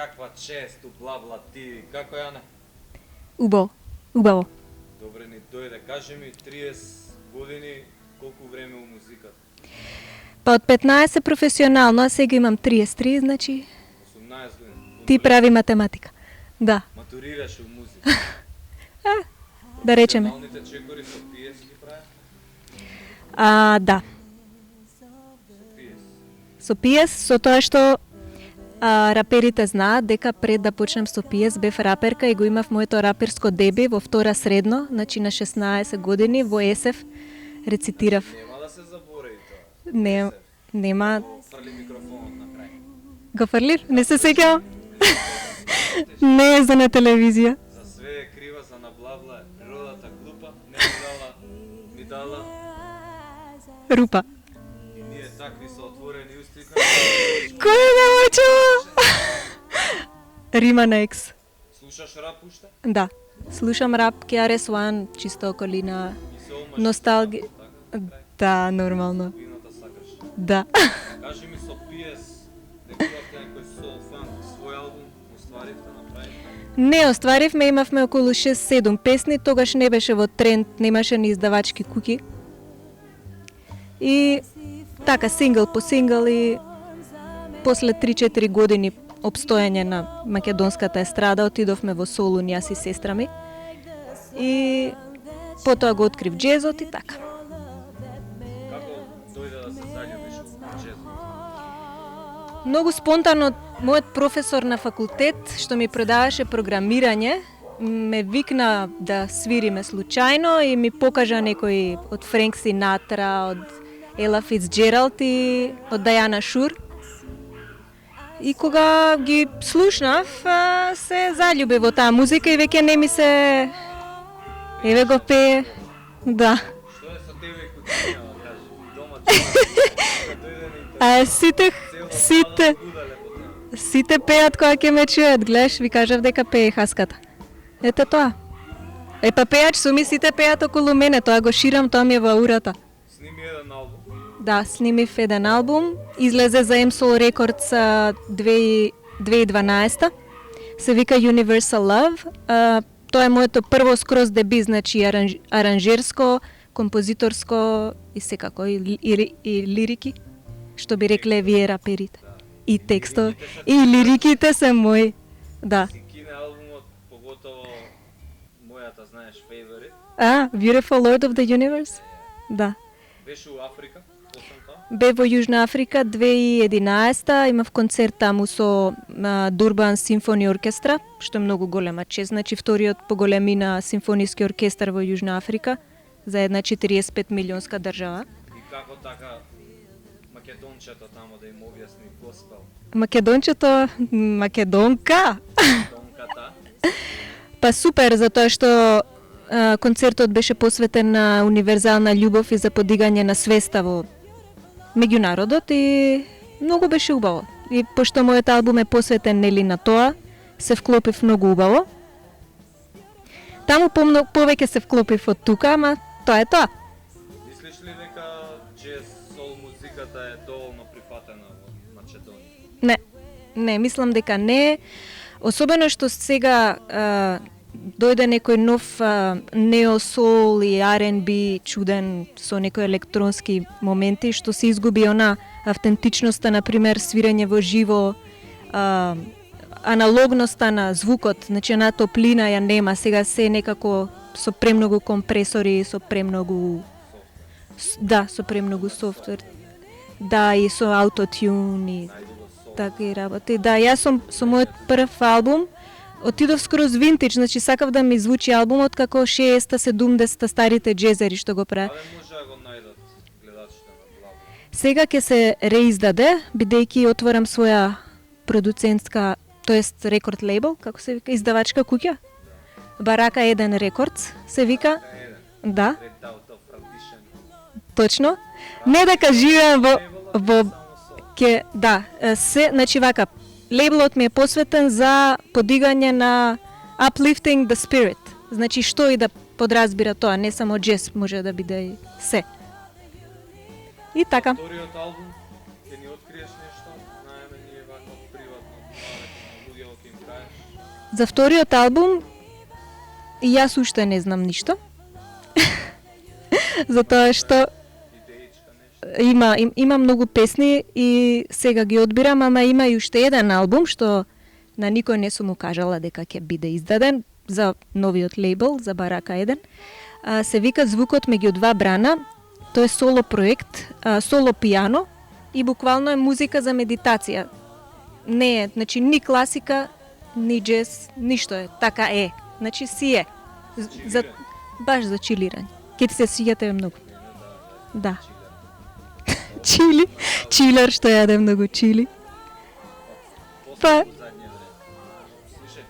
каква чест, бла ти, како Јана? Убаво. Добре ни дојде, кажи ми 30 години, колку време у музиката? Па од 15 професионално, а сега имам 33, значи 18 години. ти прави математика. Да, Матурираш у музика. да речеме. Професионалните чекори со пиес ги прават? Да. Со пиес. Со пиес, со тоа што раперите знаат дека пред да почнем со пиес бев раперка и го имав моето раперско деби во втора средно, значи на 16 години во ЕСЕФ рецитирав. Нема да се заборави тоа. Не, нема. Фрли микрофонот на крај. Го фрлив? Не се сеќавам. Не е за на телевизија. За све е крива, за наблавла е природата глупа, не ми дала Рупа. и ние такви со отворени усти. Кој да мочува? Рима на екс. Слушаш рап уште? Да. Слушам рап, KRS-One, чисто околина, И се омаш носталги. така, Да, нормално. Куината сакаш. Да. Кажи ми со пиес, некојавте некој сол фанк, свој албум, остваривте направите? Не остваривме, имавме околу 6-7 песни, тогаш не беше во тренд, немаше ни издавачки куки. И така, сингл по сингл и после 3-4 години обстојање на македонската естрада отидовме во Солун, јас и сестра ми. И потоа го открив джезот и така. Како дојде да се заљубиш во джезот? Многу спонтано мојот професор на факултет, што ми предаваше програмирање, ме викна да свириме случајно и ми покажа некои од Френк Синатра, од Ела Фицджералд и од Дајана Шур. И кога ги слушнав, се заљубив во таа музика и веќе не ми се... Еве го пее. Да. Што е со тебе и куцинјава, кажи? Дома да дојде на интернет. Сите пеат кога ќе ме чујат, гледаш, ви кажав дека пее хаската. Ете тоа. Па пеач суми сите пеат околу мене, тоа го ширам, тоа ми е во урата. Сними еден албум. Да, снимив еден албум, излезе за MSOL Records 2012. Се вика Universal Love. Тоа е моето прво скроз деби, значи аранжерско, композиторско и секако и лирики, што би рекле вие раперите. И текстов, и лириките се мои. Да. Си кине албумот, поготово мојата, знаеш, favorite. Beautiful Lord of the Universe? Да. Беше у Африка, освен тоа. Бе во Јужна Африка 2011, имав концерт таму со Durban Symphony Orchestra, што е многу голема чест, значи вториот по големина симфониски оркестар во Јужна Африка за една 45 милионска држава. И како така македончето тамо да им објасни госпел. Македончето, македонка. Македонката. Па супер, затоа што концертот беше посветен на универзална љубов и за подигање на свеста во меѓународот и многу беше убаво. И пошто мојот албум е посветен нели на тоа, се вклопив многу убаво. Таму повеќе се вклопив од тука, ама тоа е тоа. Мислиш ли дека джез сол музиката е доволно прифатена во Македонија? Не, мислам дека не. Особено што сега дојде некој нов неосол и R&B чуден со некои електронски моменти, што се изгуби она автентичноста, например, свирење во живо, аналогноста на звукот, значи на топлина ја нема, сега се некако со премногу компресори, со премногу со премногу софтвер. Да, и со аутотюн и такви работи. Да, јас сум со мојот прв албум отидов скроз винтидж, значи сакав да ми звучи албумот како 60-70 старите джезери што го прават. Каде може да го најдат гледачите на Блабла? Сега ќе се реиздаде, бидејќи отворам своја продуцентска, тоест рекорд лейбл, како се вика, издавачка куќа. Барака 1 Рекордс се вика. Да, Red Out of Rendition. точно. Не дека живеам во да, се, значи вака, лейблот ми е посветен за подигање на uplifting the spirit. Значи што и да подразбира тоа, не само джез, може да биде и се. И така. Вториот албум, ќе ни откриеш нешто? Знаеме ние вака приватно, паметно на луѓе од За вториот албум јас уште не знам ништо. Затоа што има многу песни и сега ги одбирам, ама има и уште еден албум што на никој не сум му кажала дека ќе биде издаден за новиот лейбл, за Барака 1. Се вика Звукот меѓу два брана. Тоа е соло проект, соло пијано и буквално е музика за медитација. Не е, значи ни класика, ни джез, ништо е, така е. Значи си е. Баш за чилирање. Ке ти се свиѓа тебе многу. Да. Чили, чилер што јаде многу чили. Па Слушај,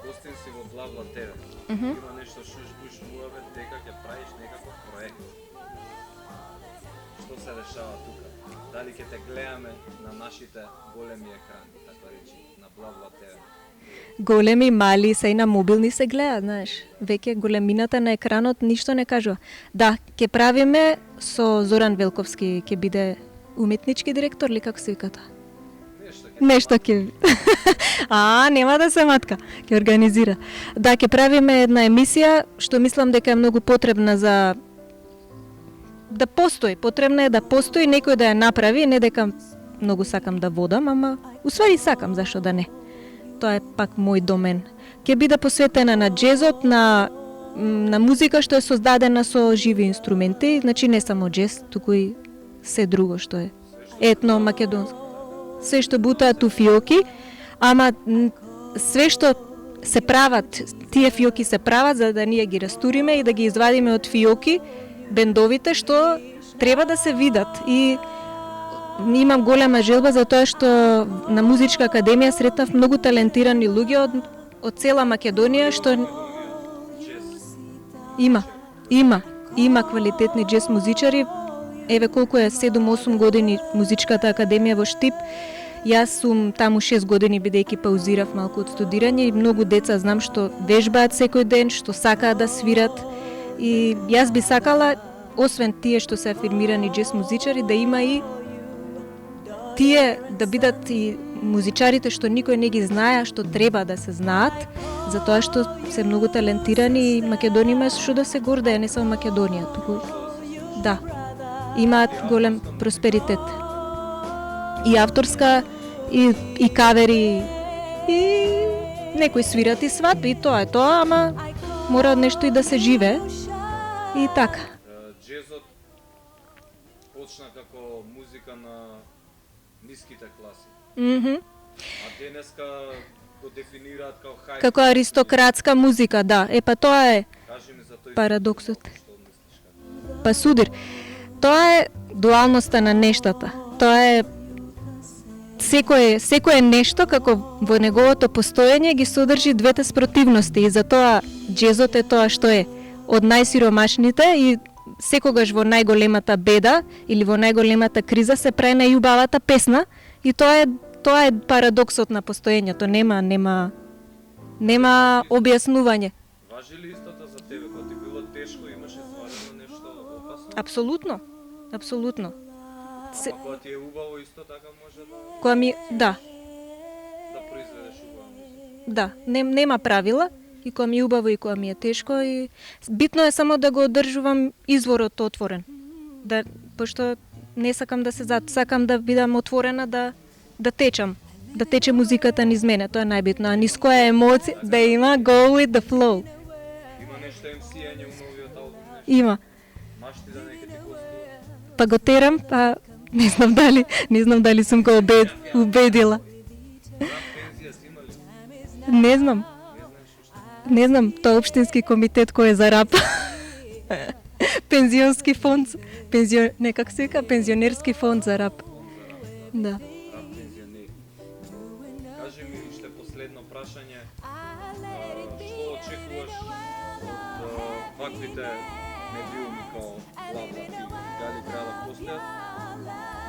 гостин си во Бла-Бла ТВ. Има нешто шуш-буш муавет дека ќе правиш некаков проект. Што се решава тука? Дали ќе те гледаме на нашите големи екрани, така речи, на Бла-Бла ТВ? големи, мали, се и на мобилни се гледа, знаеш. Веќе големината на екранот ништо не кажува. Да, ќе правиме со Зоран Велковски, ќе биде уметнички директор или како се вика тоа? Нешто ќе... нема да се матка, ќе организира. Да, ќе правиме една емисија што мислам дека е многу потребна за да постои. Потребна е да постои, некој да ја направи, не дека многу сакам да водам, ама усвари сакам, зашо да не. Тоа е пак мој домен. Ќе биде посветена на джезот, на музика што е создадена со живи инструменти, значи не само джез, туку и се друго што е етно македонско. Се што бутаат у фиоки, ама све што се прават, тие фиоки се прават за да ние ги растуриме и да ги извадиме од фиоки бендовите што треба да се видат. И имам голема желба за тоа што на Музичка академија сретнав многу талентирани луѓе од цела Македонија што има квалитетни джез музичари. Еве колку е 7-8 години Музичката академија во Штип. Јас сум таму 6 години бидејќи паузирав малку од студирање и многу деца знам што вежбаат секој ден, што сакаат да свират. И јас би сакала, освен тие што се афирмирани джез музичари, да има и тие да бидат и музичарите што никој не ги знае, што треба да се знаат, затоа што се многу талентирани и Македонија има што да се гордее, не само Македонија, туку да, имаат голем просперитет. И авторска, и кавери, и некои свират и свадби, и тоа е тоа, ама мора нешто и да се живее. И така. Джезот почна како музика на ниските класи. А денеска го дефинираат како хај. Како аристократска музика, да. Па тоа е Кажи ми за тој парадоксот. што мислиш? Па судир. Тоа е дуалноста на нештата. Тоа е секое нешто како во неговото постоење ги содржи двете спротивности и затоа джезот е тоа што е од најсиромашните и секогаш во најголемата беда или во најголемата криза се прави најубавата песна и тоа е парадоксот на постоењето, нема објаснување. Важи ли истото за тебе? Кога ти било тешко, имаше стварно нешто опасно? Апсолутно. А кога ти е убаво исто така може Да, произведеш убава музика? да, нема правила и кога ми е убаво и кога ми е тешко и битно е само да го одржувам изворот отворен. Да, пошто не сакам да се сакам да бидам отворена да течам, да тече музиката низ мене, тоа е најбитно, а низ која емоција да има go with the flow. Има нешто MC-ење у новиот албум? Има. Машти да неке ти гостува? Па го терам, па не знам дали сум го убедила. Пензија си има ли? Не знам. Не знам, тоа општински комитет кој е за рап. Пензионски фонд, не как се вика, пензионерски фонд за рап. Да. Рап пензионери. Кажи ми уште последно прашање. Што очекуваш од ваквите медиуми како Бла-Бла ТВ? Дали треба да постојат?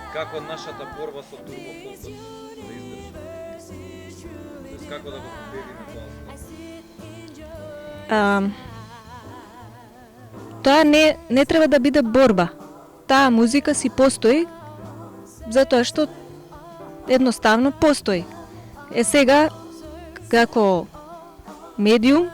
И како нашата борба со турбофокус да издржи? Тоест како да го победиме тоа зло? Тоа не треба да биде борба. Таа музика си постои затоа што едноставно постои. Сега како медиум,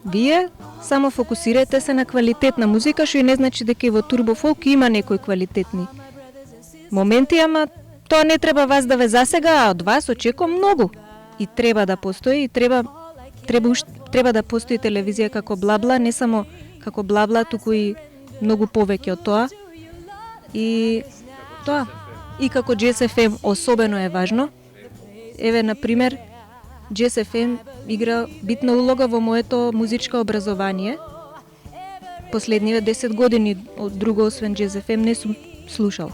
вие само фокусирате се на квалитетна музика, што и не значи дека и во турбо фолк има некои квалитетни моменти, ама тоа не треба вас да ве засега, а од вас очекувам многу. И треба да постои, и треба да постои телевизија како Бла-Бла, не само како Бла-Бла, туку и многу повеќе од тоа. И тоа. И како Jazz FM особено е важно. Еве, например, Jazz FM игра битна улога во моето музичко образование. Последниве 10 години од друго освен Jazz FM не сум слушал.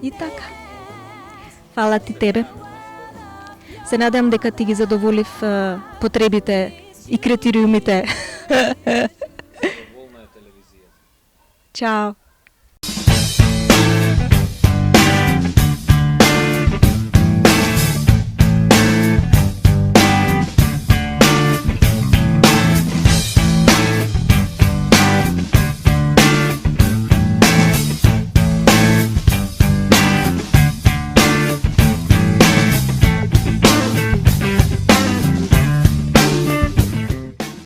И така. Фала ти тебе. Се надам дека ти ги задоволив потребите и критериумите. Доволна е телевизија. Чао.